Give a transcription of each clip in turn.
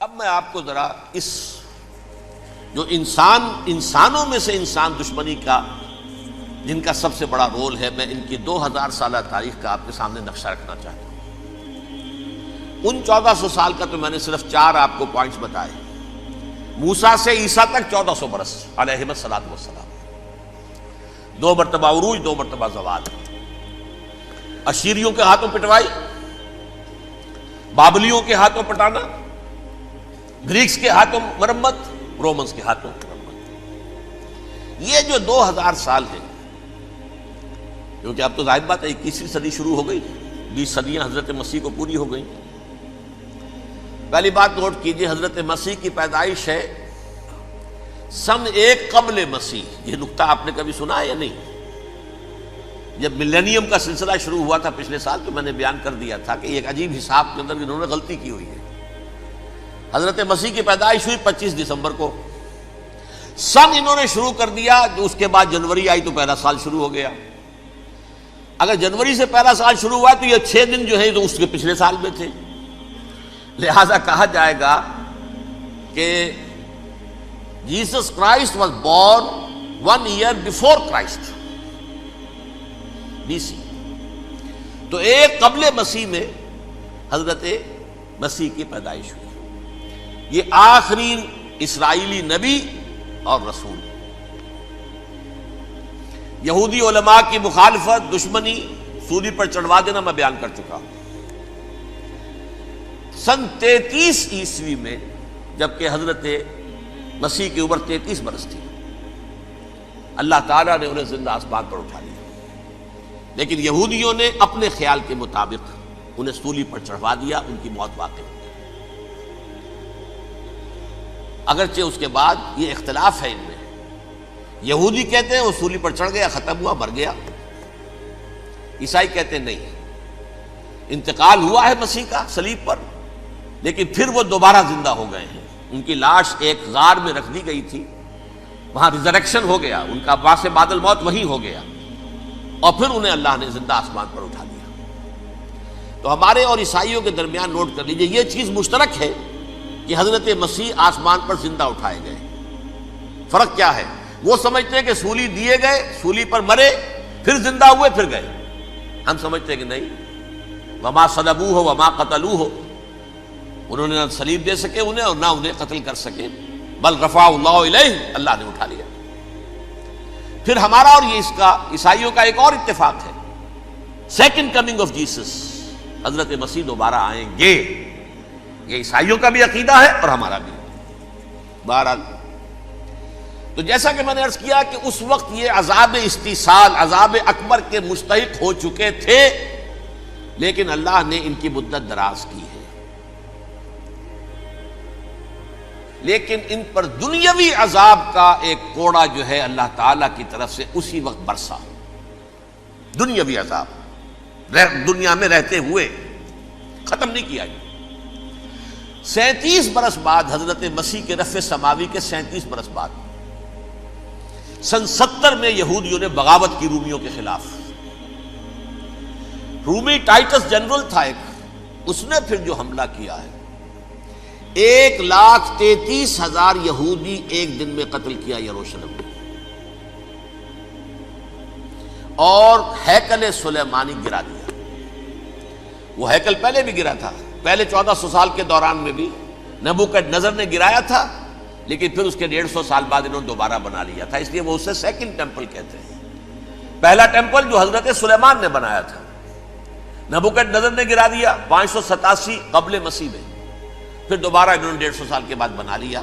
اب میں آپ کو ذرا اس جو انسانوں میں سے انسان دشمنی کا جن کا سب سے بڑا رول ہے، میں ان کی 2000 سالہ تاریخ کا آپ کے سامنے نقشہ رکھنا چاہتا ہوں۔ ان 1400 سال کا تو میں نے صرف 4 آپ کو پوائنٹس بتائے۔ موسیٰ سے عیسیٰ تک 1400 برس علیہ الصلوۃ والسلام، 2 مرتبہ عروج، 2 مرتبہ زوال، اشیریوں کے ہاتھوں پٹوائی، بابلیوں کے ہاتھوں پٹانا، گریکس کے ہاتھوں مرمت، رومنز کے ہاتھوں مرمت۔ یہ جو 2000 سال ہے، کیونکہ اب تو ظاہر بات ہے 21ویں صدی شروع ہو گئی، 20 صدیاں حضرت مسیح کو پوری ہو گئی۔ پہلی بات نوٹ کیجئے، حضرت مسیح کی پیدائش ہے سن 1 قبل مسیح۔ یہ نقطہ آپ نے کبھی سنا ہے یا نہیں؟ جب ملینیم کا سلسلہ شروع ہوا تھا پچھلے سال، تو میں نے بیان کر دیا تھا کہ ایک عجیب حساب کے اندر انہوں نے غلطی کی ہوئی ہے۔ حضرت مسیح کی پیدائش ہوئی 25 دسمبر کو، سن انہوں نے شروع کر دیا، جو اس کے بعد جنوری آئی تو پہلا سال شروع ہو گیا۔ اگر جنوری سے پہلا سال شروع ہوا تو یہ 6 دن جو ہے تو اس کے پچھلے سال میں تھے، لہذا کہا جائے گا کہ Jesus Christ was born 1 year before Christ, BC۔ تو 1 قبل مسیح میں حضرت مسیح کی پیدائش ہوئی۔ یہ آخری اسرائیلی نبی اور رسول۔ یہودی علماء کی مخالفت، دشمنی، سولی پر چڑھوا دینا میں بیان کر چکا ہوں۔ سن 33 عیسوی میں، جبکہ حضرت مسیح کی عمر 33 برس تھی، اللہ تعالیٰ نے انہیں زندہ آسمان پر اٹھا لیا، لیکن یہودیوں نے اپنے خیال کے مطابق انہیں سولی پر چڑھوا دیا، ان کی موت واقع ہو گئی۔ اگرچہ اس کے بعد یہ اختلاف ہے ان میں، یہودی کہتے ہیں وہ سولی پر چڑھ گیا، ختم ہوا، مر گیا۔ عیسائی کہتے ہیں نہیں، انتقال ہوا ہے مسیح کا صلیب پر، لیکن پھر وہ دوبارہ زندہ ہو گئے ہیں۔ ان کی لاش ایک غار میں رکھ دی گئی تھی، وہاں ریزریکشن ہو گیا، ان کا باعث بعد الموت وہی ہو گیا، اور پھر انہیں اللہ نے زندہ آسمان پر اٹھا دیا۔ تو ہمارے اور عیسائیوں کے درمیان نوٹ کر لیجئے، یہ چیز مشترک ہے کہ حضرت مسیح آسمان پر زندہ اٹھائے گئے۔ فرق کیا ہے؟ وہ سمجھتے ہیں کہ سولی دیے گئے، سولی پر مرے، پھر زندہ ہوئے، پھر گئے۔ ہم سمجھتے ہیں کہ نہیں، وما صلبوہ وما قتلوہ، انہوں نے نہ صلیب دے سکے انہیں اور نہ انہیں قتل کر سکے، بل رفع اللہ الیہ، اللہ نے اٹھا لیا۔ پھر ہمارا اور یہ اس کا عیسائیوں کا ایک اور اتفاق ہے، سیکنڈ کمنگ آف جیسس، حضرت مسیح دوبارہ آئیں گے۔ یہ عیسائیوں کا بھی عقیدہ ہے اور ہمارا بھی۔ بہرحال تو جیسا کہ میں نے عرض کیا کہ اس وقت یہ عذاب استیصال، عذاب اکبر کے مستحق ہو چکے تھے، لیکن اللہ نے ان کی مدت دراز کی ہے، لیکن ان پر دنیاوی عذاب کا ایک کوڑا جو ہے اللہ تعالیٰ کی طرف سے اسی وقت برسا۔ دنیاوی عذاب دنیا میں رہتے ہوئے ختم نہیں کیا۔ 37 برس بعد، حضرت مسیح کے رفع سماوی کے 37 برس بعد، سن 70 میں یہودیوں نے بغاوت کی رومیوں کے خلاف۔ رومی ٹائٹس جنرل تھا ایک، اس نے پھر جو حملہ کیا ہے، 1,33,000 یہودی ایک دن میں قتل کیا یروشلم میں، اور ہیکل سلیمانی گرا دیا۔ وہ ہیکل پہلے بھی گرا تھا، پہلے 1400 سال کے دوران میں بھی نبوکڈنیزر نے گرایا تھا، لیکن پھر اس کے 150 سال بعد انہوں نے دوبارہ بنا لیا تھا، اس لیے وہ اسے سیکنڈ ٹیمپل کہتے ہیں۔ پہلا ٹیمپل جو حضرت سلیمان نے بنایا تھا، نبوکڈنیزر نے گرا دیا 587 قبل مسیح میں، پھر دوبارہ انہوں نے 150 سال کے بعد بنا لیا۔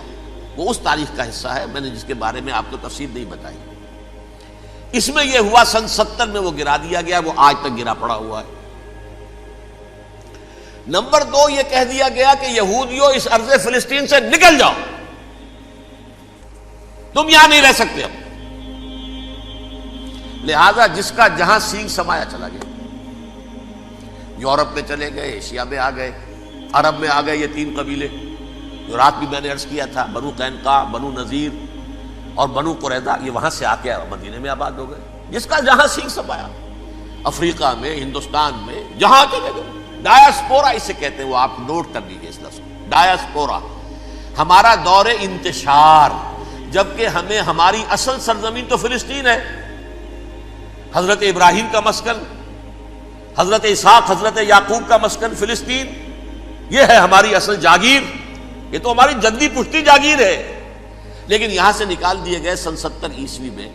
وہ اس تاریخ کا حصہ ہے، میں نے جس کے بارے میں آپ کو تفصیل نہیں بتائی۔ اس میں یہ ہوا سن 70 میں وہ گرا دیا گیا، وہ آج تک گرا پڑا ہوا ہے۔ نمبر 2، یہ کہہ دیا گیا کہ یہودیوں اس ارض فلسطین سے نکل جاؤ، تم یہاں نہیں رہ سکتے اب۔ لہذا جس کا جہاں سینگ سمایا چلا گیا، یورپ میں چلے گئے، ایشیا میں آ گئے، عرب میں آ گئے، یہ 3 قبیلے جو رات بھی میں نے عرض کیا تھا، بنو قینقاع، بنو نذیر اور بنو قریظہ، یہ وہاں سے آ کے مدینے میں آباد ہو گئے۔ جس کا جہاں سینگ سمایا، افریقہ میں، ہندوستان میں، جہاں چلے گئے، ڈایاسپورا اسے کہتے ہیں، وہ آپ نوٹ کر لیجیے اس لفظ کو، ڈایاسپورا، ہمارا دور انتشار، جبکہ ہمیں ہماری اصل سرزمین تو فلسطین ہے، حضرت ابراہیم کا مسکن، حضرت اسحاق حضرت یعقوب کا مسکن فلسطین، یہ ہے ہماری اصل جاگیر، یہ تو ہماری جدی پشتی جاگیر ہے، لیکن یہاں سے نکال دیے گئے سن 70 عیسوی میں،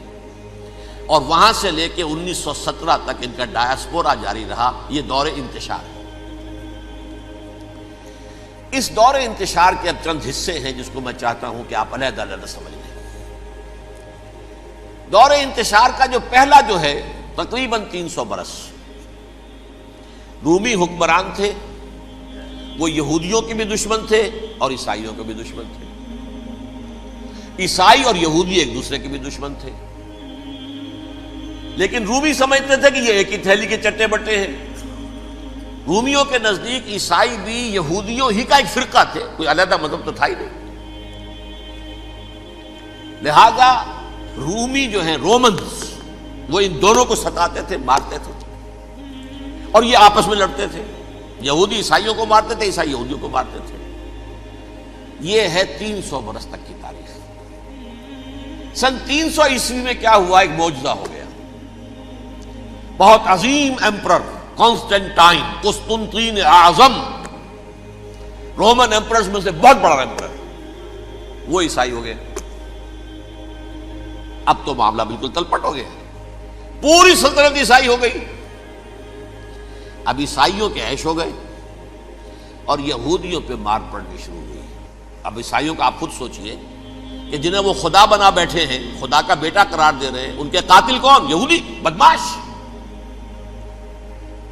اور وہاں سے لے کے 1917 تک ان کا ڈایاسپورا جاری رہا۔ یہ دور انتشار ہے۔ اس دور انتشار کے اب چند حصے ہیں جس کو میں چاہتا ہوں کہ آپ علیحدہ علیحدہ سمجھ لیں۔ دور انتشار کا جو پہلا جو ہے تقریباً 300 برس، رومی حکمران تھے، وہ یہودیوں کے بھی دشمن تھے اور عیسائیوں کے بھی دشمن تھے، عیسائی اور یہودی ایک دوسرے کے بھی دشمن تھے، لیکن رومی سمجھتے تھے کہ یہ ایک ہی تھیلی کے چٹے بٹے ہیں۔ رومیوں کے نزدیک عیسائی بھی یہودیوں ہی کا ایک فرقہ تھے، کوئی علیحدہ مذہب تو تھا ہی نہیں، لہذا رومی جو ہیں رومنز وہ ان دونوں کو ستاتے تھے، مارتے تھے، اور یہ آپس میں لڑتے تھے، یہودی عیسائیوں کو مارتے تھے، عیسائی یہودیوں کو مارتے تھے۔ یہ ہے 300 برس تک کی تاریخ۔ سن 300 عیسوی میں کیا ہوا؟ ایک معجزہ ہو گیا۔ بہت عظیم ایمپرر کانسٹینٹائن، قسطنطین اعظم، رومن ایمپررز میں سے بہت بڑا ایمپرر، وہ عیسائی ہو گئے۔ اب تو معاملہ بالکل تلپٹ ہو گیا، پوری سلطنت عیسائی ہو گئی۔ اب عیسائیوں کے عیش ہو گئے اور یہودیوں پہ مار پڑنی شروع ہوئی۔ اب عیسائیوں کا آپ خود سوچئے کہ جنہیں وہ خدا بنا بیٹھے ہیں، خدا کا بیٹا قرار دے رہے ہیں، ان کے قاتل کون؟ یہودی بدماش۔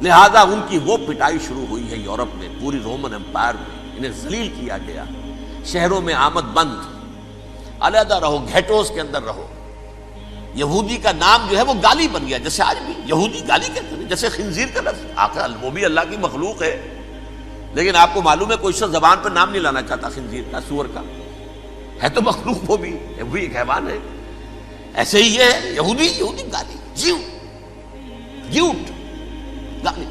لہذا ان کی وہ پٹائی شروع ہوئی ہے یورپ میں، پوری رومن امپائر میں انہیں ذلیل کیا گیا، شہروں میں آمد بند، علیحدہ رہو، گھیٹوز کے اندر رہو۔ یہودی کا نام جو ہے وہ گالی بن گیا، جیسے آج بھی یہودی گالی کہتے ہیں، جیسے خنزیر کا لفظ، آخر وہ بھی اللہ کی مخلوق ہے، لیکن آپ کو معلوم ہے کوئی شخص زبان پر نام نہیں لانا چاہتا خنزیر کا، سور کا، ہے تو مخلوق، وہ بھی ایک حیوان ہے۔ ایسے ہی یہ ہے یہودی، یہودی گالی، جیوٹ گالی۔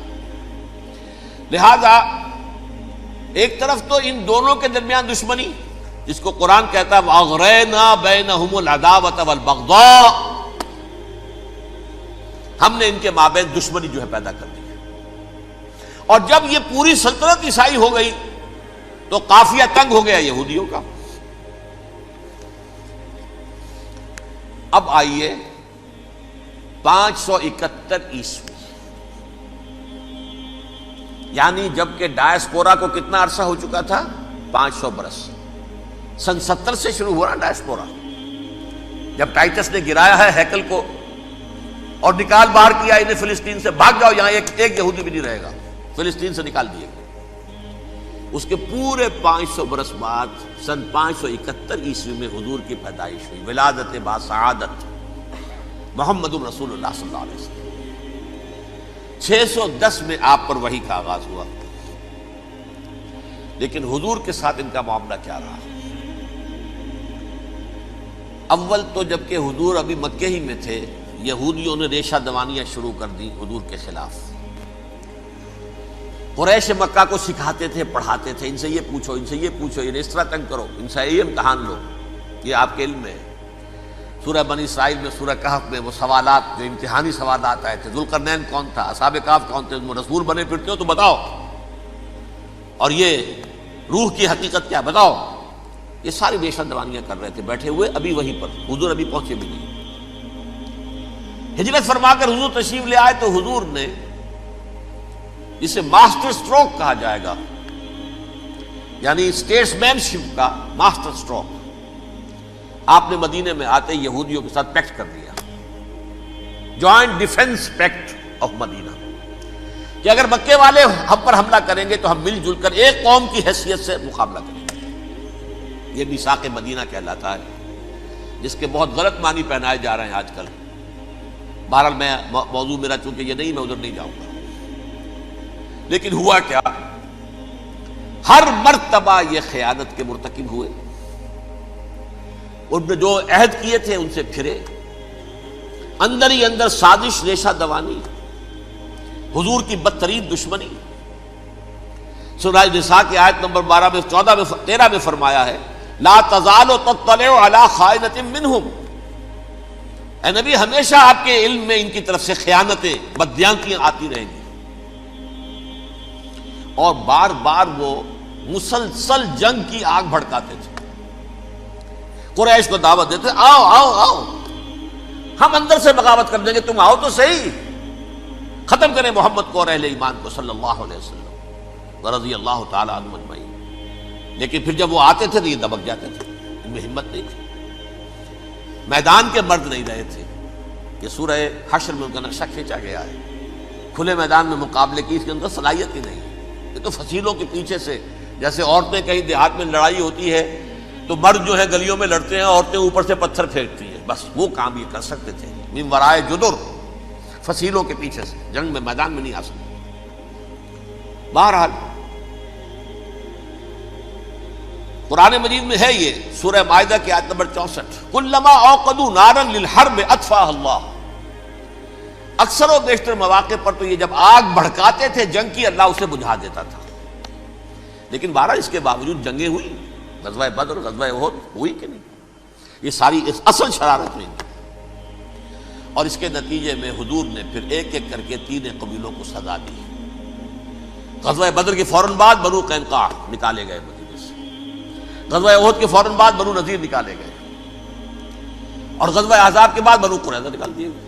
لہذا ایک طرف تو ان دونوں کے درمیان دشمنی، جس کو قرآن کہتا ہے وَأَغْرَيْنَا بَيْنَهُمُ الْعَدَاوَةَ وَالْبَغْضَاءَ، ہم نے ان کے مابین دشمنی جو ہے پیدا کر دی ہے۔ اور جب یہ پوری سلطنت عیسائی ہو گئی تو قافیہ تنگ ہو گیا یہودیوں کا۔ اب آئیے 571 عیسوی، یعنی جب کہ ڈایاسپورا کو کتنا عرصہ ہو چکا تھا؟ 500 برس۔ سن 70 سے شروع ہوا نا ڈایاسپورا، جب ٹائٹس نے گرایا ہے ہیکل کو اور نکال باہر کیا انہیں فلسطین سے، بھاگ جاؤ یہاں ایک یہودی بھی نہیں رہے گا، فلسطین سے نکال دیے گئے۔ اس کے پورے 500 برس بعد سن 571 عیسوی میں حضور کی پیدائش ہوئی، ولادت با سعادت محمد الرسول اللہ صلی اللہ علیہ وسلم۔ 610 میں آپ پر وحی کا آغاز ہوا، لیکن حضور کے ساتھ ان کا معاملہ کیا رہا؟ اول تو جبکہ حضور ابھی مکے ہی میں تھے، یہودیوں نے ریشہ دوانیاں شروع کر دی حضور کے خلاف۔ قریش مکہ کو سکھاتے تھے، پڑھاتے تھے، ان سے یہ پوچھو، ان سے یہ پوچھو، انہیں اس طرح تنگ کرو، ان سے یہ امتحان لو، یہ آپ کے علم میں ہے۔ سورہ بنی اسرائیل میں، سورہ کہف میں وہ سوالات، جو امتحانی سوالات آئے تھے، ذوالقرنین کون تھا، اصحاب کہف کون تھے، تم رسول بنے پھرتے ہو تو بتاؤ، اور یہ روح کی حقیقت کیا بتاؤ، یہ ساری ریشہ دوانیاں کر رہے تھے بیٹھے ہوئے، ابھی وہیں پر حضور ابھی پہنچے بھی نہیں۔ ہجرت فرما کر حضور تشریف لے آئے تو حضور نے، جسے ماسٹر سٹروک کہا جائے گا، یعنی اسٹیٹس مین شپ کا ماسٹر سٹروک، آپ نے مدینے میں آتے یہودیوں کے ساتھ پیکٹ کر دیا، جوائنٹ ڈیفنس پیکٹ آف مدینہ، کہ اگر مکے والے ہم پر حملہ کریں گے تو ہم مل جل کر ایک قوم کی حیثیت سے مقابلہ کریں گے۔ یہ میثاق مدینہ کہلاتا ہے، جس کے بہت غلط معنی پہنائے جا رہے ہیں آج کل۔ بہرحال میں موضوع میرا چونکہ یہ نہیں، میں ادھر نہیں جاؤں گا، لیکن ہوا کیا؟ ہر مرتبہ یہ خیانت کے مرتکب ہوئے، ان نے جو عہد کیے تھے ان سے پھرے، اندر ہی اندر سازش، ریشہ دوانی، حضور کی بدترین دشمنی۔ سورہ نساء کی آیت نمبر 12 میں 14 میں 13 میں فرمایا ہے لا تزال تطلع علی خائنۃ منہم، اے نبی ہمیشہ آپ کے علم میں ان کی طرف سے خیانتیں، بددیانتیاں آتی رہیں گی. اور بار بار وہ مسلسل جنگ کی آگ بھڑکاتے تھے. قریش کو دعوت دیتے، آؤ آؤ آؤ ہم اندر سے بغاوت کر دیں گے، تم آؤ تو صحیح، ختم کریں محمد کو اور اہل ایمان کو صلی اللہ علیہ وسلم ورضی اللہ تعالی عنہم اجمعین. لیکن پھر جب وہ آتے تھے تو یہ دبک جاتے تھے، ان میں ہمت نہیں تھی. میدان کے مرد نہیں رہے تھے. یہ سورہ حشر میں ان کا نقشہ کھینچا گیا ہے. کھلے میدان میں مقابلے کی اس کے اندر صلاحیت ہی نہیں. یہ تو فصیلوں کے پیچھے سے، جیسے عورتیں کہیں دیہات میں لڑائی ہوتی ہے تو مرد جو ہے گلیوں میں لڑتے ہیں، عورتیں اوپر سے پتھر پھینکتی ہیں، بس وہ کام یہ کر سکتے تھے. من ورائے جدر، فصیلوں کے پیچھے سے، جنگ میں میدان میں نہیں آ سکتے. بہرحال قرآن مجید میں ہے یہ سورہ مائدہ کی آیت نمبر 64، کلما اوقدوا نارا للحرب اطفاها اللہ. اکثر و بیشتر مواقع پر تو یہ جب آگ بھڑکاتے تھے جنگ کی، اللہ اسے بجھا دیتا تھا. لیکن بہرحال اس کے باوجود جنگیں ہوئی، غزوہ بدر، غزوہ احد ہوئی کہ نہیں؟ یہ ساری اس اصل شرارت ہوئی. اور اس کے نتیجے میں حضور نے پھر ایک ایک کر کے 3 قبیلوں کو سزا دی. غزوہ بدر کے فوراً بعد بنو قینقاع نکالے گئے مدینے سے، غزوہ احد کے فوراً بعد بنو نذیر نکالے گئے، اور غزوہ احزاب کے بعد بنو قریظہ نکال دیے گئے.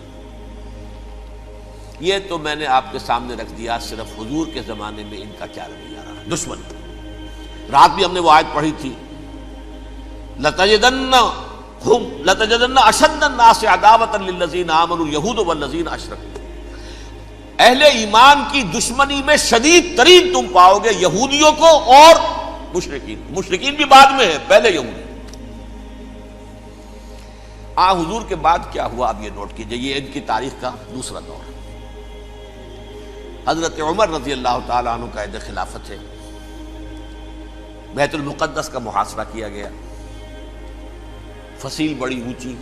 یہ تو میں نے آپ کے سامنے رکھ دیا صرف حضور کے زمانے میں ان کا کیا رویہ رہا. دشمن رات بھی ہم نے وہ آیت پڑھی تھی، لَتَجِدَنَّ أَشَدَّ النَّاسِ عَدَاوَةً لِلَّذِينَ آمَنُوا الْيَهُودُ وَالَّذِينَ أَشْرَكُوا. اہل ایمان کی دشمنی میں شدید ترین تم پاؤ گے یہودیوں کو اور مشرکین. مشرکین بھی بعد میں ہے، پہلے یہودی. حضور کے بعد کیا ہوا اب یہ نوٹ کیجئے، یہ ان کی تاریخ کا دوسرا دور. حضرت عمر رضی اللہ تعالیٰ عنہ قائد خلافت ہے. بیت المقدس کا محاصرہ کیا گیا، فصیل بڑی اونچی،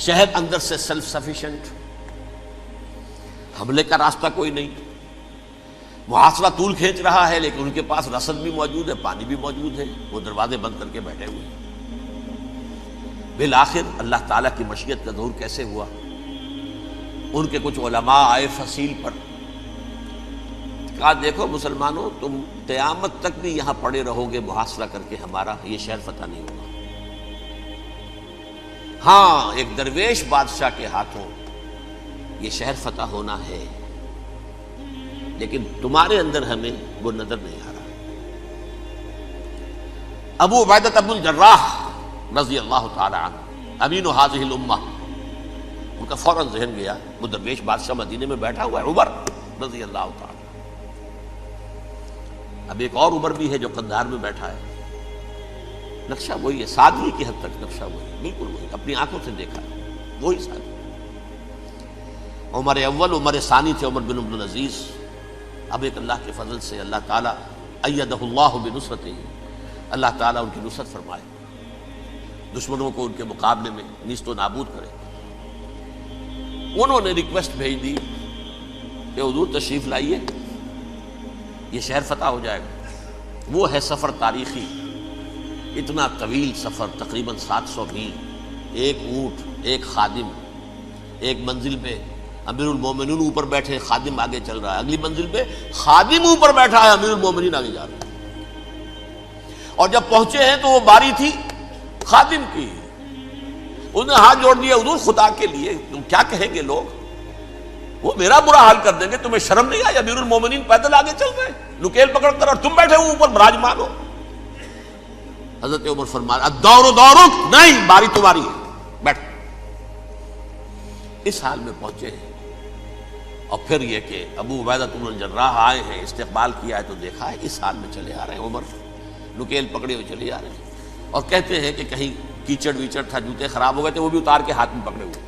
شہر اندر سے سیلف سفیشینٹ، حملے کا راستہ کوئی نہیں. محاصرہ طول کھینچ رہا ہے لیکن ان کے پاس رسد بھی موجود ہے، پانی بھی موجود ہے، وہ دروازے بند کر کے بیٹھے ہوئے ہیں. بالآخر اللہ تعالیٰ کی مشیت کا ظہور کیسے ہوا؟ ان کے کچھ علماء آئے فصیل پر، کہا دیکھو مسلمانوں، تم قیامت تک بھی یہاں پڑے رہو گے محاصرہ کر کے، ہمارا یہ شہر فتح نہیں ہوگا. ہاں ایک درویش بادشاہ کے ہاتھوں یہ شہر فتح ہونا ہے، لیکن تمہارے اندر ہمیں وہ نظر نہیں آ رہا. ابو عبیدہ بن الجراح رضی اللہ تعالی عنہ، امین هذه الامہ، ان کا فوراً ذہن گیا وہ درویش بادشاہ مدینے میں بیٹھا ہوا ہے عمر رضی اللہ تعالی. اب ایک اور عمر بھی ہے جو قندھار میں بیٹھا ہے. نقشہ وہی ہے، سادگی کی حد تک نقشہ وہی، بالکل وہی، اپنی آنکھوں سے دیکھا ہے وہی سادگی. عمر اول، عمر ثانی تھے عمر بن عبد العزیز. اب ایک اللہ کے فضل سے اللہ تعالیٰ ایدہ اللہ بنصرتہ، اللہ تعالیٰ ان کی نصرت فرمائے، دشمنوں کو ان کے مقابلے میں نیست و نابود کرے. انہوں نے ریکویسٹ بھیج دی کہ حضور تشریف لائیے، یہ شہر فتح ہو جائے گا. وہ ہے سفر تاریخی، اتنا طویل سفر، تقریباً 700 میل، ایک اونٹ، ایک خادم، ایک منزل پہ امیر المومنین اوپر بیٹھے، خادم آگے چل رہا ہے، اگلی منزل پہ خادم اوپر بیٹھا ہے، امیر المومنین آگے جا رہے ہیں. اور جب پہنچے ہیں تو وہ باری تھی خادم کی. انہوں نے ہاتھ جوڑ دیا، حضور خدا کے لیے تم کیا کہیں گے لوگ، وہ میرا برا حال کر دیں گے، تمہیں شرم نہیں آئی؟ امیر المومنین پیدل آگے چل رہے ہیں نکیل پکڑ کر، اور تم بیٹھے ہو اوپر براجمان ہو. حضرت عمر فرمایا الدور دورک، نہیں باری تمہاری ہے، بیٹھ. اس حال میں پہنچے ہیں. اور پھر یہ کہ ابو عبیدہ بن الجراح آئے ہیں، استقبال کیا ہے تو دیکھا ہے اس حال میں چلے آ رہے ہیں. عمر نکیل پکڑے ہوئے چلے آ رہے ہیں، اور کہتے ہیں کہ کہیں کیچڑ ویچڑ تھا، جوتے خراب ہو گئے تھے، وہ بھی اتار کے ہاتھ میں پکڑے ہوئے،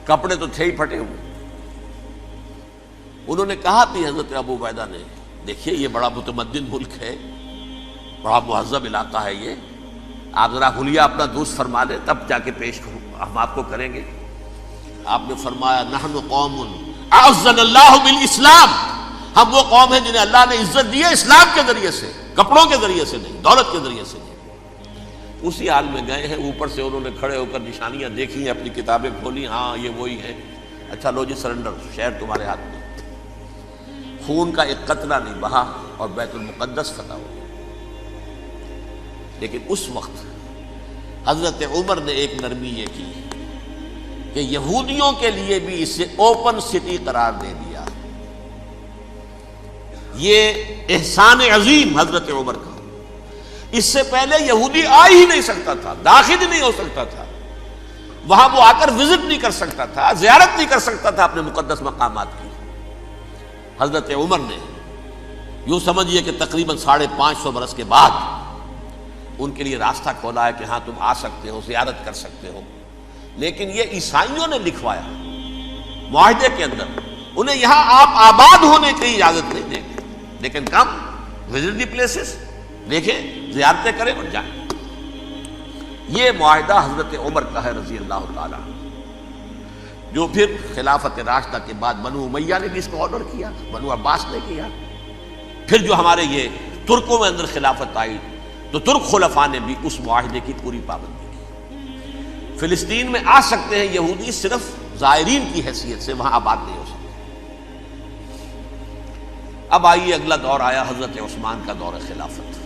کپڑے تو تھے ہی پھٹے ہوئے. انہوں نے کہا بھی حضرت ابو عبیدہ نے، دیکھیے یہ بڑا متمدن ملک ہے، بڑا مہذب علاقہ ہے یہ، آپ ذرا حلیہ اپنا درست فرما لیں تب جا کے پیش ہم آپ کو کریں گے. آپ نے فرمایا نحن قوم اعزنا اللہ بالاسلام، ہم وہ قوم ہیں جنہیں اللہ نے عزت دی ہے اسلام کے ذریعے سے، کپڑوں کے ذریعے سے نہیں، دولت کے ذریعے سے نہیں۔ اسی حال میں گئے ہیں، اوپر سے انہوں نے کھڑے ہو کر نشانیاں دیکھی ہیں، اپنی کتابیں کھولی، ہاں یہ وہی ہے، اچھا لو جی سرنڈر، شہر تمہارے ہاتھ میں۔ خون کا ایک قطرہ نہیں بہا اور بیت المقدس فتح ہو گیا۔ لیکن اس وقت حضرت عمر نے ایک نرمی یہ کی کہ یہودیوں کے لیے بھی اسے اوپن سٹی قرار دے دیا۔ یہ احسان عظیم حضرت عمر کا، اس سے پہلے یہودی آ ہی نہیں سکتا تھا، داخل ہی نہیں ہو سکتا تھا، وہاں وہ آ کر وزٹ نہیں کر سکتا تھا، زیارت نہیں کر سکتا تھا اپنے مقدس مقامات کی۔ حضرت عمر نے یوں سمجھیے کہ تقریباً 550 برس کے بعد ان کے لیے راستہ کھولا ہے کہ ہاں تم آ سکتے ہو، زیارت کر سکتے ہو۔ لیکن یہ عیسائیوں نے لکھوایا معاہدے کے اندر، انہیں یہاں آپ آباد ہونے کی اجازت نہیں دیں گے، لیکن کم وزٹ دی پلیسز، دیکھیں زیارتیں کریں اور جائیں۔ یہ معاہدہ حضرت عمر کا ہے رضی اللہ تعالیٰ، جو پھر خلافت راشدہ کے بعد بنو امیہ نے بھی اس کو آنر کیا، بنو عباس نے کیا۔ پھر جو ہمارے یہ ترکوں میں اندر خلافت آئی تو ترک خلفاء نے بھی اس معاہدے کی پوری پابندی کی۔ فلسطین میں آ سکتے ہیں یہودی صرف زائرین کی حیثیت سے، وہاں آباد نہیں ہو سکتے۔ اب آئیے اگلا دور آیا حضرت عثمان کا دور خلافت۔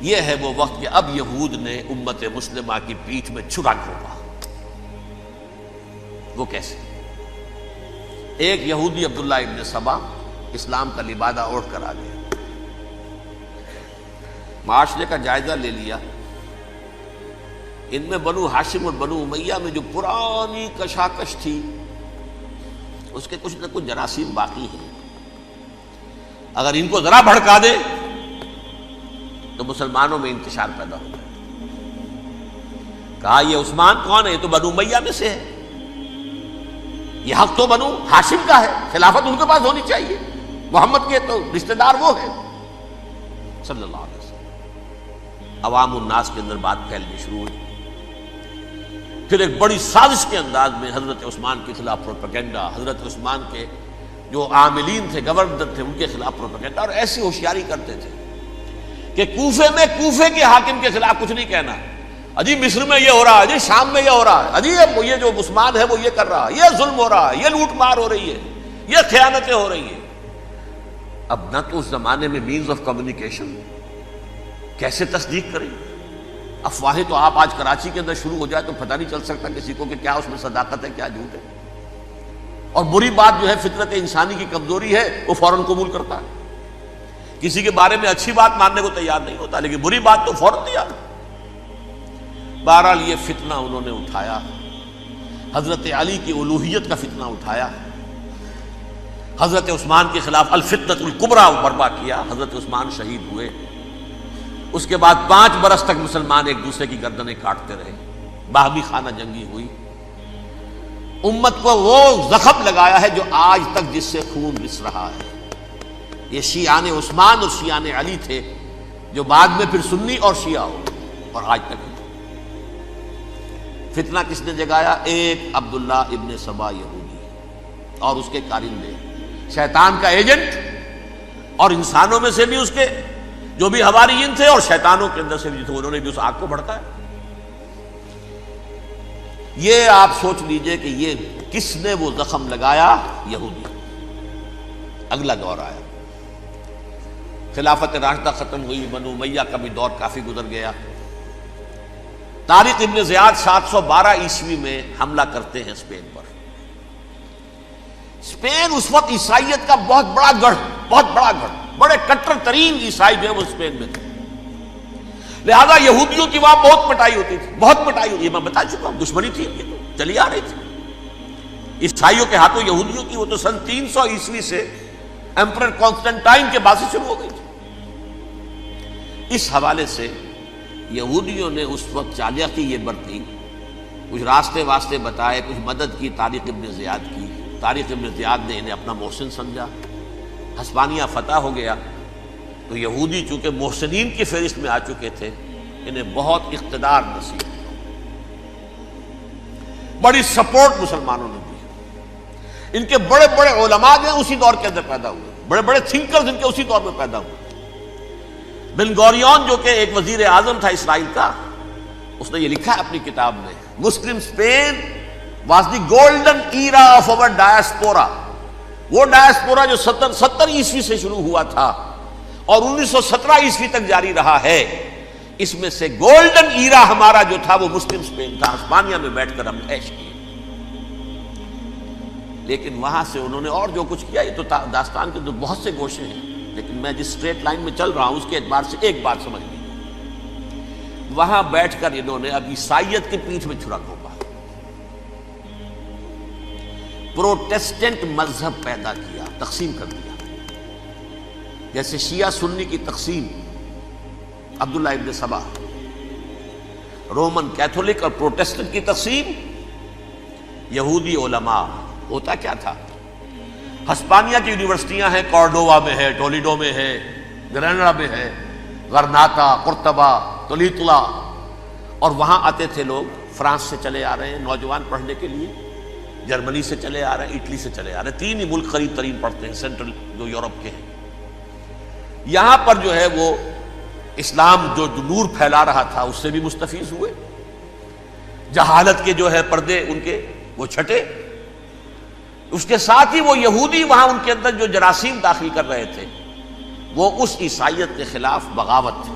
یہ ہے وہ وقت کہ اب یہود نے امت مسلمہ کی پیٹھ میں چھرا گھونپا۔ وہ کیسے؟ ایک یہودی عبداللہ ابن سبا اسلام کا لبادہ اوڑھ کر آ گیا، معاشرے کا جائزہ لے لیا، ان میں بنو ہاشم اور بنو امیہ میں جو پرانی کشاکش تھی اس کے کچھ نہ کچھ جراثیم باقی ہیں، اگر ان کو ذرا بھڑکا دے تو مسلمانوں میں انتشار پیدا ہو جائے۔ کہا یہ عثمان کون ہے؟ یہ تو بنو امیہ میں سے ہے، یہ حق تو بنو ہاشم کا ہے، خلافت ان کے پاس ہونی چاہیے، محمد کے تو رشتہ دار وہ ہیں صلی اللہ علیہ وسلم۔ عوام الناس کے اندر بات پھیلنی شروع ہوئی۔ پھر ایک بڑی سازش کے انداز میں حضرت عثمان کے خلاف پروپیگنڈا، حضرت عثمان کے جو عاملین تھے، گورنر تھے، ان کے خلاف پروپیگنڈا، اور ایسی ہوشیاری کرتے تھے کہ کوفے میں کوفے کے حاکم کے خلاف کچھ نہیں کہنا، اجی مصر میں یہ ہو رہا ہے، اجی شام میں یہ ہو رہا ہے، اجی یہ جو عثمان ہے وہ یہ کر رہا ہے، یہ ظلم ہو رہا ہے، یہ لوٹ مار ہو رہی ہے، یہ خیانتیں ہو رہی ہیں۔ اب نہ تو اس زمانے میں مینز آف کمیونیکیشن، کیسے تصدیق کریں؟ افواہیں تو آپ آج کراچی کے اندر شروع ہو جائے تو پتہ نہیں چل سکتا کسی کو کہ کیا اس میں صداقت ہے کیا جھوٹ ہے، اور بری بات جو ہے فطرت انسانی کی کمزوری ہے وہ فوراً قبول کرتا ہے، کسی کے بارے میں اچھی بات ماننے کو تیار نہیں ہوتا، لیکن بری بات تو فوراً تیار۔ بہرحال یہ فتنہ انہوں نے اٹھایا، حضرت علی کی الوہیت کا فتنہ اٹھایا، حضرت عثمان کے خلاف الفتنۃ الکبریٰ برپا کیا، حضرت عثمان شہید ہوئے۔ اس کے بعد 5 برس تک مسلمان ایک دوسرے کی گردنیں کاٹتے رہے، باہمی خانہ جنگی ہوئی، امت کو وہ زخم لگایا ہے جو آج تک جس سے خون رس رہا ہے۔ یہ شیعان عثمان اور شیعان علی تھے جو بعد میں پھر سنی اور شیعہ ہو، اور آج تک فتنہ کس نے جگایا؟ ایک عبداللہ ابن سبا یہودی اور اس کے کارندے، شیطان کا ایجنٹ، اور انسانوں میں سے بھی اس کے جو بھی حواریین تھے اور شیطانوں کے اندر سے بھی تھے، انہوں نے بھی اس آگ کو بھڑکایا۔ یہ آپ سوچ لیجئے کہ یہ کس نے وہ زخم لگایا؟ یہودی۔ اگلا دور آیا، خلافت راشدہ ختم ہوئی، بنو امیہ کا بھی دور کافی گزر گیا۔ طارق ابن زیاد 712 عیسوی میں حملہ کرتے ہیں اسپین پر۔ اسپین اس وقت عیسائیت کا بہت بڑا گڑھ، بڑے کٹر ترین عیسائی جو ہے وہ اسپین میں تھے، لہذا یہودیوں کی وہاں بہت پٹائی ہوتی تھی، یہ میں بتا چکا ہوں، دشمنی تھی، یہ تو چلی آ رہی تھی عیسائیوں کے ہاتھوں یہودیوں کی، وہ تو سن 300 عیسوی سے ایمپرر کانسٹنٹائن کے بعد سے شروع ہو گئی تھی۔ اس حوالے سے یہودیوں نے اس وقت چالاکی یہ برتی، کچھ راستے واسطے بتائے، کچھ مدد کی طارق ابن زیاد کی۔ طارق ابن زیاد نے انہیں اپنا محسن سمجھا، ہسپانیہ فتح ہو گیا تو یہودی چونکہ محسنین کی فہرست میں آ چکے تھے، انہیں بہت اقتدار نصیب ہوا، بڑی سپورٹ مسلمانوں نے دی۔ ان کے بڑے بڑے علماء جو ہیں اسی دور کے اندر پیدا ہوئے، بڑے بڑے تھنکرز ان کے اسی دور میں پیدا ہوئے۔ بن گوریون جو کہ ایک وزیر اعظم تھا اسرائیل کا، اس نے یہ لکھا ہے اپنی کتاب میں، Muslim Spain was the golden era of our diaspora. وہ ڈائسپورا جو 70 عیسوی سے شروع ہوا تھا اور 1917 عیسوی تک جاری رہا ہے، اس میں سے گولڈن ایرا ہمارا جو تھا وہ مسلم اسپین تھا۔ ہسپانیہ میں بیٹھ کر ہم عیش کیے، لیکن وہاں سے انہوں نے اور جو کچھ کیا، یہ تو داستان کے بہت سے گوشے ہیں، لیکن میں جس اسٹریٹ لائن میں چل رہا ہوں اس کے اعتبار سے ایک بات سمجھ لیجیے، وہاں بیٹھ کر انہوں نے اب عیسائیت کی پیٹھ میں چھرا گھونپا، پروٹیسٹنٹ مذہب پیدا کیا، تقسیم کر دیا، جیسے شیعہ سنی کی تقسیم، عبداللہ ابن سبا، رومن کیتھولک اور پروٹیسٹنٹ کی تقسیم، یہودی علماء۔ ہوتا کیا تھا، ہسپانیہ کی یونیورسٹیاں ہیں، کارڈووا میں ہے، ٹولیڈو میں ہے، گریناڈا میں ہے، غرناطہ، قرطبہ، تولیتلا، اور وہاں آتے تھے لوگ، فرانس سے چلے آ رہے ہیں نوجوان پڑھنے کے لیے، جرمنی سے چلے آ رہے ہیں، اٹلی سے چلے آ رہے ہیں، 3 ہی ملک قریب ترین پڑھتے ہیں سینٹرل جو یورپ کے ہیں۔ یہاں پر جو ہے وہ اسلام جو نور پھیلا رہا تھا اس سے بھی مستفیض ہوئے، جہالت کے جو ہے پردے ان کے وہ چھٹے، اس کے ساتھ ہی وہ یہودی وہاں ان کے اندر جو جراثیم داخل کر رہے تھے وہ اس عیسائیت کے خلاف بغاوت تھی،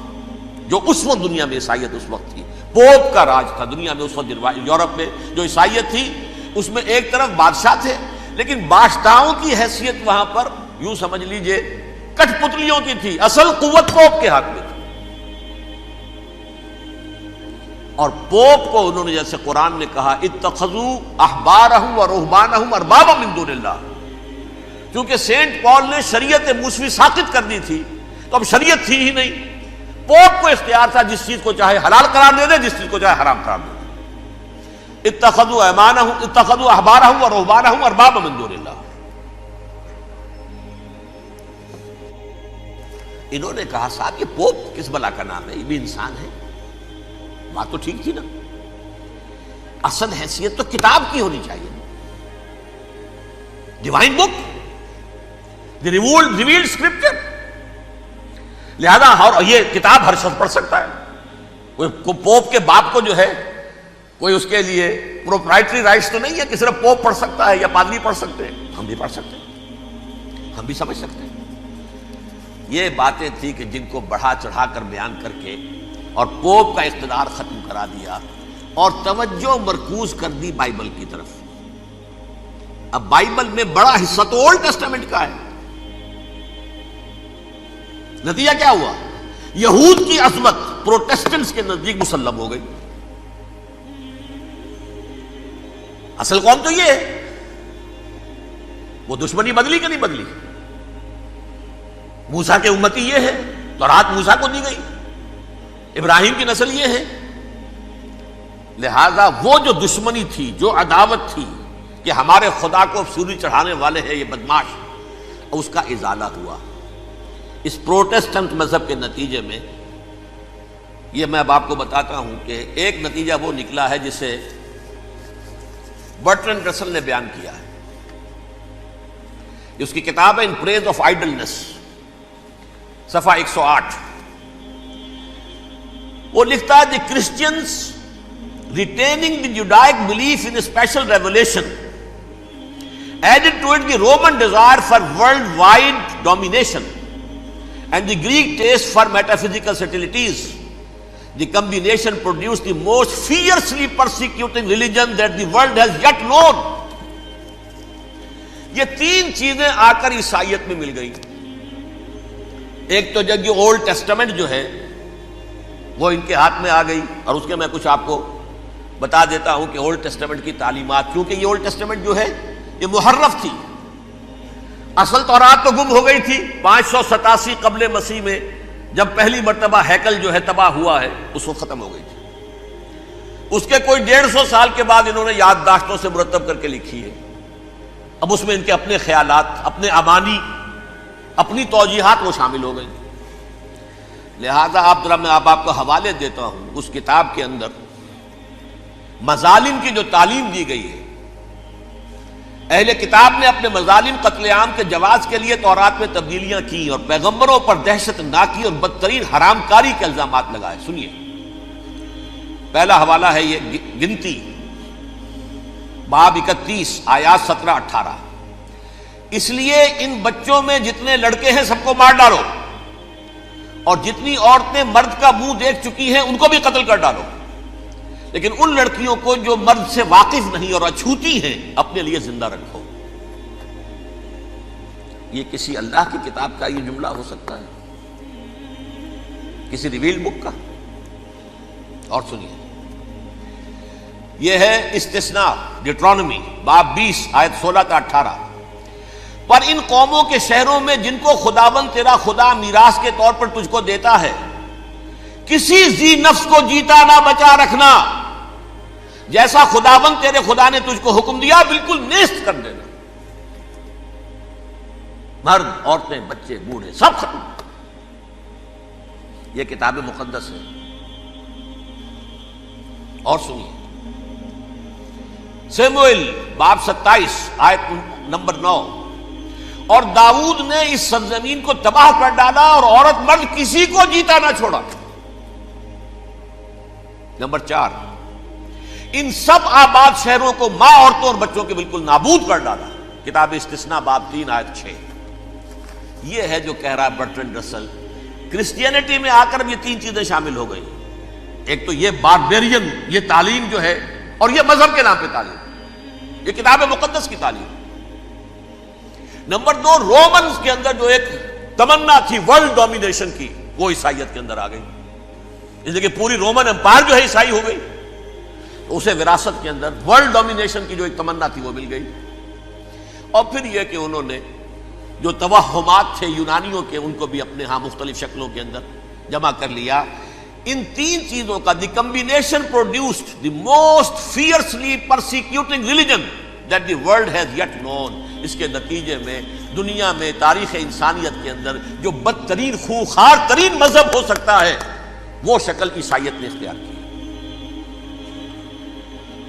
جو اس وقت دنیا میں عیسائیت اس وقت تھی، پوپ کا راج تھا دنیا میں اس وقت۔ یورپ میں جو عیسائیت تھی اس میں ایک طرف بادشاہ تھے، لیکن بادشاہوں کی حیثیت وہاں پر یوں سمجھ لیجئے کٹ پتلیوں کی تھی، اصل قوت پوپ کے ہاتھ میں تھی۔ اور پوپ کو انہوں نے جیسے قرآن نے کہا اتخذوا احبارهم ورهبانهم اربابا من دون اللہ، کیونکہ سینٹ پال نے شریعت موسوی ساقط کر دی تھی تو اب شریعت تھی ہی نہیں، پوپ کو اختیار تھا جس چیز کو چاہے حلال قرار دے دے، جس چیز کو چاہے حرام قرار دے دے۔ اتخذوا احبارهم ورهبانهم اربابا من دون اللہ۔ انہوں نے کہا صاحب یہ پوپ کس بلا کا نام ہے، یہ بھی انسان ہے، بات تو ٹھیک تھی نا، اصل حیثیت تو کتاب کی ہونی چاہیے، ڈیوائن بک، دی ریویلڈ اسکرپچر، لہذا یہ کتاب ہر شخص پڑھ سکتا ہے، کوئی پوپ کے باپ کو جو ہے کوئی اس کے لیے پروپرائٹری رائٹس تو نہیں ہے کہ صرف پوپ پڑھ سکتا ہے یا پادری پڑھ سکتے ہیں، ہم بھی پڑھ سکتے ہیں، ہم بھی سمجھ سکتے ہیں۔ یہ باتیں تھی کہ جن کو بڑھا چڑھا کر بیان کر کے اور پوپ کا اقتدار ختم کرا دیا اور توجہ مرکوز کر دی بائبل کی طرف۔ اب بائبل میں بڑا حصہ تو اولڈ ٹیسٹامنٹ کا ہے، نتیجہ کیا ہوا، یہود کی عظمت پروٹیسٹنٹس کے نزدیک مسلم ہو گئی۔ اصل قوم تو یہ ہے، وہ دشمنی بدلی کہ نہیں بدلی، موسیٰ کے امتی یہ ہے، تورات موسیٰ کو دی گئی، ابراہیم کی نسل یہ ہے، لہذا وہ جو دشمنی تھی، جو عداوت تھی کہ ہمارے خدا کو سوری چڑھانے والے ہیں یہ بدماش، اس کا ازالہ ہوا اس پروٹیسٹنٹ مذہب کے نتیجے میں۔ یہ میں اب آپ کو بتاتا ہوں کہ ایک نتیجہ وہ نکلا ہے جسے برٹرنڈ رسل نے بیان کیا ہے، اس کی کتاب ہے ان پریز آف آئیڈلنس، صفحہ 108۔ وہ لکھتا ہے the Christians retaining the Judaic belief in special revelation added to it the Roman desire for world wide domination and the Greek taste for metaphysical subtleties. The combination produce the most fiercely persecuting religion that the world has yet known. یہ 3 چیزیں آ کر عیسائیت میں مل گئی۔ ایک تو جب یہ اولڈ ٹیسٹامنٹ جو ہے وہ ان کے ہاتھ میں آ گئی، اور اس کے میں کچھ آپ کو بتا دیتا ہوں کہ اولڈ ٹیسٹامنٹ کی تعلیمات، کیونکہ یہ اولڈ ٹیسٹامنٹ جو ہے یہ محرف تھی، اصل تورات تو گم ہو گئی تھی 587 قبل مسیح میں، جب پہلی مرتبہ ہیکل جو ہے تباہ ہوا ہے اس وقت ختم ہو گئی تھی۔ اس کے کوئی 150 سال کے بعد انہوں نے یادداشتوں سے مرتب کر کے لکھی ہے، اب اس میں ان کے اپنے خیالات، اپنے امانی، اپنی توجیحات وہ شامل ہو گئی۔ لہذا میں آپ کو حوالے دیتا ہوں، اس کتاب کے اندر مظالم کی جو تعلیم دی گئی ہے، اہل کتاب نے اپنے مظالم قتل عام کے جواز کے لیے تورات میں تبدیلیاں کی اور پیغمبروں پر دہشت ناکی اور بدترین حرام کاری کے الزامات لگائے. سنیے، پہلا حوالہ ہے یہ گنتی باب 31 آیات 17-18. اس لیے ان بچوں میں جتنے لڑکے ہیں سب کو مار ڈالو، اور جتنی عورتیں مرد کا منہ دیکھ چکی ہیں ان کو بھی قتل کر ڈالو، لیکن ان لڑکیوں کو جو مرد سے واقف نہیں اور اچھوتی ہیں اپنے لیے زندہ رکھو. یہ کسی اللہ کی کتاب کا یہ جملہ ہو سکتا ہے؟ کسی ریویل بک کا؟ اور سنیے، یہ ہے استثناء ڈیٹرانومی باب 20 آیت 16-18. پر ان قوموں کے شہروں میں جن کو خداوند تیرا خدا میراث کے طور پر تجھ کو دیتا ہے، کسی ذی نفس کو جیتا نہ بچا رکھنا، جیسا خداوند تیرے خدا نے تجھ کو حکم دیا بالکل نیست کر دینا. مرد، عورتیں، بچے، بوڑھے سب ختم. یہ کتاب مقدس ہے. اور سنیے، سموئیل باب 27 آیت نمبر 9. اور داؤد نے اس سرزمین کو تباہ کر ڈالا اور عورت مرد کسی کو جیتا نہ چھوڑا. نمبر 4، ان سب آباد شہروں کو ماں، عورتوں اور بچوں کے بالکل نابود کر ڈالا. کتاب استثناء باب 3 آیت 6. یہ ہے جو کہہ رہا ہے برٹرنڈ رسل، کرسچینٹی میں آ کر اب یہ 3 چیزیں شامل ہو گئی. ایک تو یہ باربیرین یہ تعلیم جو ہے، اور یہ مذہب کے نام پہ تعلیم، یہ کتاب مقدس کی تعلیم. نمبر 2، رومنز کے اندر جو ایک تمنا تھی ورلڈ ڈومینیشن کی، وہ عیسائیت کے اندر آ گئی. اس لیے کہ پوری رومن امپائر جو ہے عیسائی ہو گئی، تو اسے وراثت کے اندر ورلڈ ڈومینیشن کی جو ایک تمنا تھی وہ مل گئی. اور پھر یہ کہ انہوں نے جو توہمات تھے یونانیوں کے، ان کو بھی اپنے ہاں مختلف شکلوں کے اندر جمع کر لیا. ان 3 چیزوں کا the combination produced the most fiercely persecuting religion that the world has yet known. اس کے نتیجے میں دنیا میں تاریخ انسانیت کے اندر جو بدترین خونخوار ترین مذہب ہو سکتا ہے وہ شکل عیسائیت نے اختیار کی.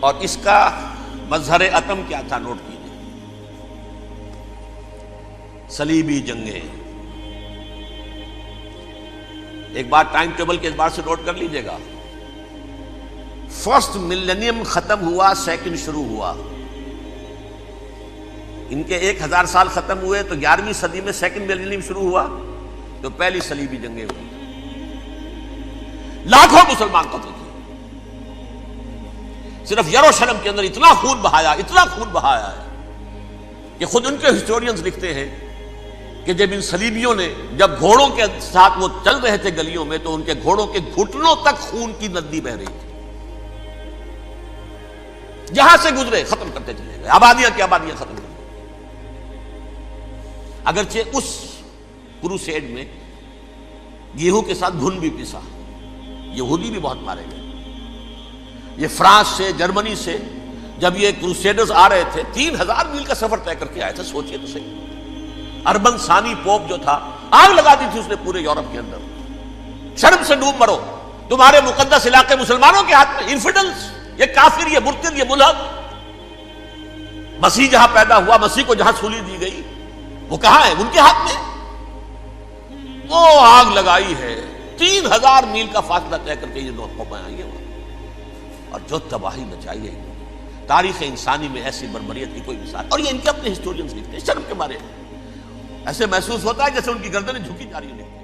اور اس کا مظہر عتم کیا تھا؟ نوٹ کیجیے، صلیبی جنگیں. ایک بار ٹائم ٹیبل کے اعتبار سے نوٹ کر لیجئے گا. فرسٹ ملینیم ختم ہوا، سیکنڈ شروع ہوا. ان کے 1000 سال ختم ہوئے تو 11ویں صدی میں سیکنڈ ملینیم شروع ہوا، تو پہلی صلیبی جنگیں ہوئی. لاکھوں مسلمان قتل کیے. صرف یروشلم کے اندر اتنا خون بہایا ہے کہ خود ان کے ہسٹورینز لکھتے ہیں کہ جب ان صلیبیوں نے جب گھوڑوں کے ساتھ وہ چل رہے تھے گلیوں میں، تو ان کے گھوڑوں کے گھٹنوں تک خون کی ندی بہ رہی تھی. جہاں سے گزرے ختم کرتے چلے گئے، آبادیاں کی آبادیاں ختم کر. اگرچہ اس کروسیڈ میں گیہوں کے ساتھ گھن بھی پیسا، یہودی بھی بہت مارے گئے. یہ فرانس سے، جرمنی سے جب یہ کروسیڈرز آ رہے تھے، 3000 میل کا سفر طے کر کے آئے تھے. سوچئے تو صحیح. اربن ثانی پوپ جو تھا، آگ لگا دی تھی اس نے پورے یورپ کے اندر. شرم سے ڈوب مرو، تمہارے مقدس علاقے مسلمانوں کے ہاتھ میں. انفیڈلز، یہ کافر، یہ مرتد، یہ ملحد. مسیح جہاں پیدا ہوا، مسیح کو جہاں سولی دی گئی، وہ کہاں ہے؟ ان کے ہاتھ میں. وہ آگ لگائی ہے، 3000 میل کا فاصلہ طے کر کے یہ قومیں آئی ہیں، اور جو تباہی مچائی ہے. تاریخ انسانی میں ایسی بربریت کی کوئی مثال. اور یہ ان کے اپنے ہسٹورینز لکھتے ہیں. شرم کے مارے ایسے محسوس ہوتا ہے جیسے ان کی گردنیں جھکی جا رہی ہیں.